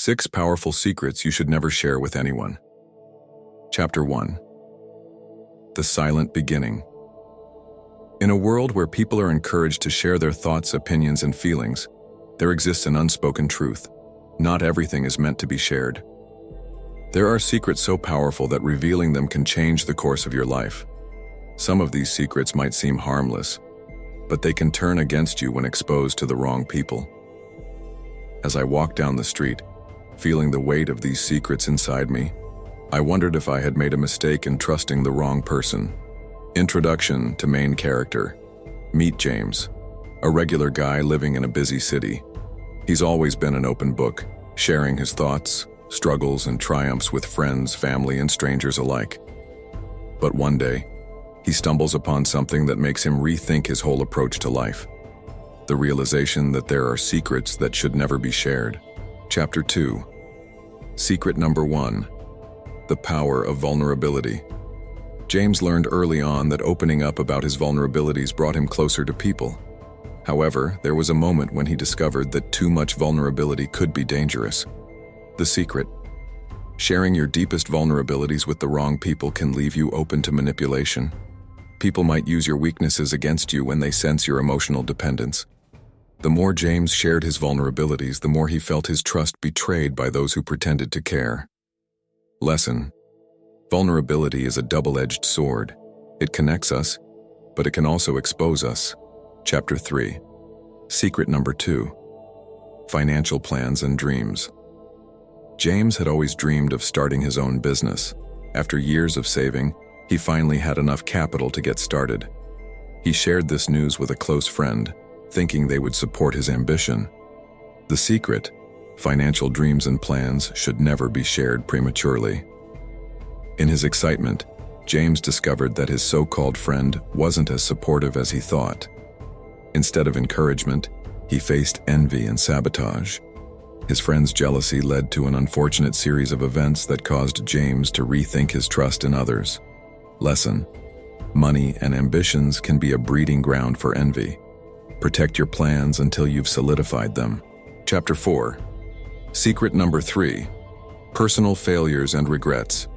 6 Powerful Secrets You Should Never Share with Anyone. Chapter 1. The Silent Beginning. In a world where people are encouraged to share their thoughts, opinions, and feelings, there exists an unspoken truth. Not everything is meant to be shared. There are secrets so powerful that revealing them can change the course of your life. Some of these secrets might seem harmless, but they can turn against you when exposed to the wrong people. As I walked down the street, feeling the weight of these secrets inside me, I wondered if I had made a mistake in trusting the wrong person. Introduction to main character. Meet James, a regular guy living in a busy city. He's always been an open book, sharing his thoughts, struggles, and triumphs with friends, family, and strangers alike. But one day, he stumbles upon something that makes him rethink his whole approach to life. The realization that there are secrets that should never be shared. Chapter 2. Secret number 1. The Power of Vulnerability. James learned early on that opening up about his vulnerabilities brought him closer to people. However, there was a moment when he discovered that too much vulnerability could be dangerous. The secret. Sharing your deepest vulnerabilities with the wrong people can leave you open to manipulation. People might use your weaknesses against you when they sense your emotional dependence. The more James shared his vulnerabilities, the more he felt his trust betrayed by those who pretended to care. Lesson. Vulnerability is a double-edged sword. It connects us, but it can also expose us. Chapter 3. Secret number 2. Financial plans and dreams. James had always dreamed of starting his own business. After years of saving, he finally had enough capital to get started. He shared this news with a close friend, thinking they would support his ambition. The secret: financial dreams and plans should never be shared prematurely. In his excitement, James discovered that his so-called friend wasn't as supportive as he thought. Instead of encouragement, he faced envy and sabotage. His friend's jealousy led to an unfortunate series of events that caused James to rethink his trust in others. Lesson. Money and ambitions can be a breeding ground for envy. Protect your plans until you've solidified them. Chapter 4. Secret number 3. Personal failures and regrets.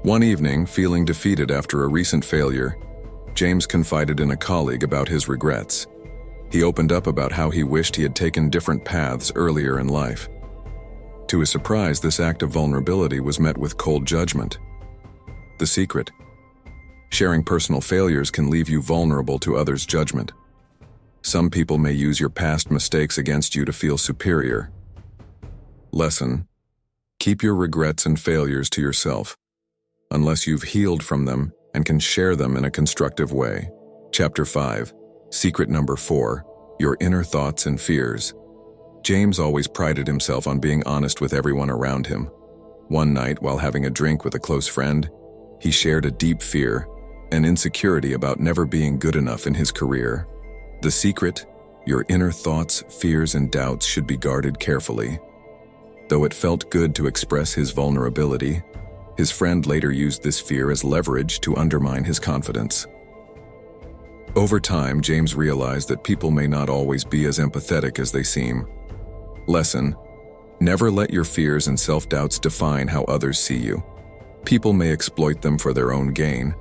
One evening, feeling defeated after a recent failure, James confided in a colleague about his regrets. He opened up about how he wished he had taken different paths earlier in life. To his surprise, this act of vulnerability was met with cold judgment. The secret. Sharing personal failures can leave you vulnerable to others' judgment. Some people may use your past mistakes against you to feel superior. Lesson. Keep your regrets and failures to yourself, unless you've healed from them and can share them in a constructive way. Chapter 5. Secret number 4. Your inner thoughts and fears. James always prided himself on being honest with everyone around him. One night, while having a drink with a close friend, he shared a deep fear, an insecurity about never being good enough in his career. The secret: your inner thoughts, fears, and doubts should be guarded carefully. Though it felt good to express his vulnerability, his friend later used this fear as leverage to undermine his confidence. Over time, James realized that people may not always be as empathetic as they seem. Lesson. Never let your fears and self-doubts define how others see you. People may exploit them for their own gain.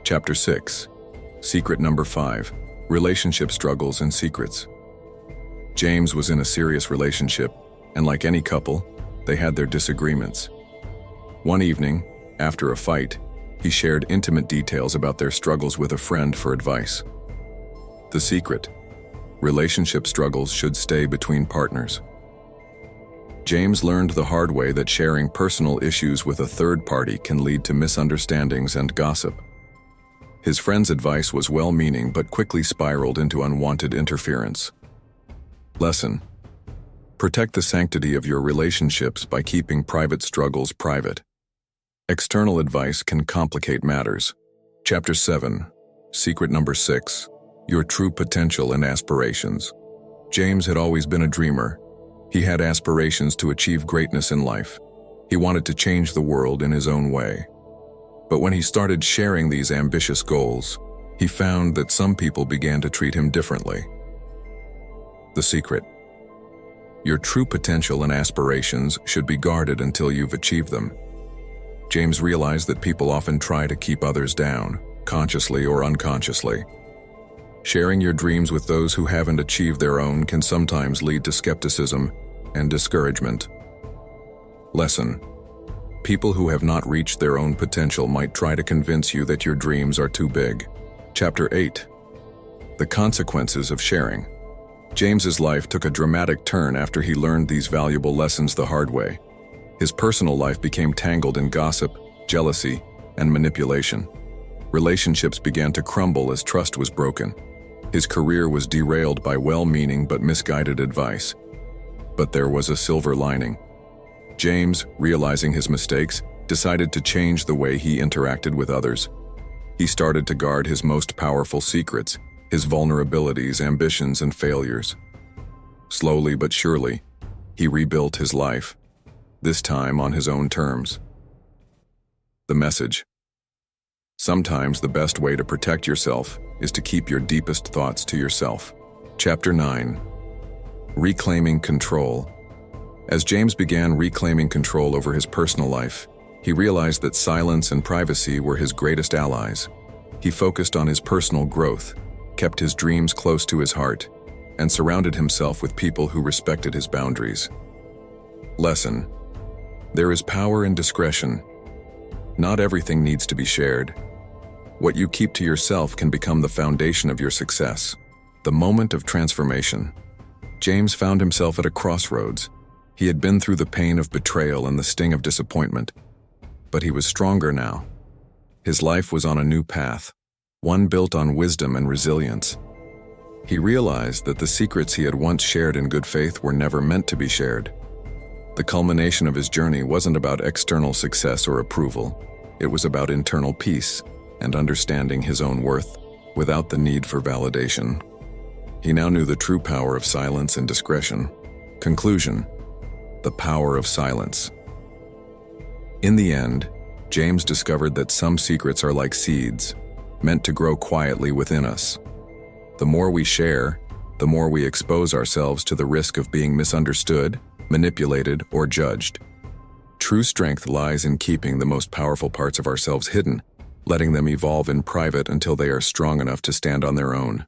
Chapter 6. Secret number 5. Relationship struggles and secrets. James was in a serious relationship, and like any couple, they had their disagreements. One evening, after a fight, he shared intimate details about their struggles with a friend for advice. The secret. Relationship struggles should stay between partners. James learned the hard way that sharing personal issues with a third party can lead to misunderstandings and gossip. His friend's advice was well-meaning but quickly spiraled into unwanted interference. Lesson. Protect the sanctity of your relationships by keeping private struggles private. External advice can complicate matters. Chapter 7. Secret number 6. Your true potential and aspirations. James had always been a dreamer. He had aspirations to achieve greatness in life. He wanted to change the world in his own way. But when he started sharing these ambitious goals, he found that some people began to treat him differently. The secret. Your true potential and aspirations should be guarded until you've achieved them. James realized that people often try to keep others down, consciously or unconsciously. Sharing your dreams with those who haven't achieved their own can sometimes lead to skepticism and discouragement. Lesson: people who have not reached their own potential might try to convince you that your dreams are too big. Chapter 8. The consequences of sharing. James's life took a dramatic turn after he learned these valuable lessons the hard way. His personal life became tangled in gossip, jealousy, and manipulation. Relationships began to crumble as trust was broken. His career was derailed by well-meaning but misguided advice. But there was a silver lining. James, realizing his mistakes, decided to change the way he interacted with others. He started to guard his most powerful secrets, his vulnerabilities, ambitions, and failures. Slowly but surely, he rebuilt his life, this time on his own terms. The message: sometimes the best way to protect yourself is to keep your deepest thoughts to yourself. Chapter 9. Reclaiming control. As James began reclaiming control over his personal life, he realized that silence and privacy were his greatest allies. He focused on his personal growth, kept his dreams close to his heart, and surrounded himself with people who respected his boundaries. Lesson: there is power in discretion. Not everything needs to be shared. What you keep to yourself can become the foundation of your success. The moment of transformation. James found himself at a crossroads. He had been through the pain of betrayal and the sting of disappointment, but he was stronger now. His life was on a new path, one built on wisdom and resilience. He realized that the secrets he had once shared in good faith were never meant to be shared. The culmination of his journey wasn't about external success or approval. It was about internal peace and understanding his own worth without the need for validation. He now knew the true power of silence and discretion. Conclusion: the power of silence. In the end, James discovered that some secrets are like seeds, meant to grow quietly within us. The more we share, the more we expose ourselves to the risk of being misunderstood, manipulated, or judged. True strength lies in keeping the most powerful parts of ourselves hidden, letting them evolve in private until they are strong enough to stand on their own.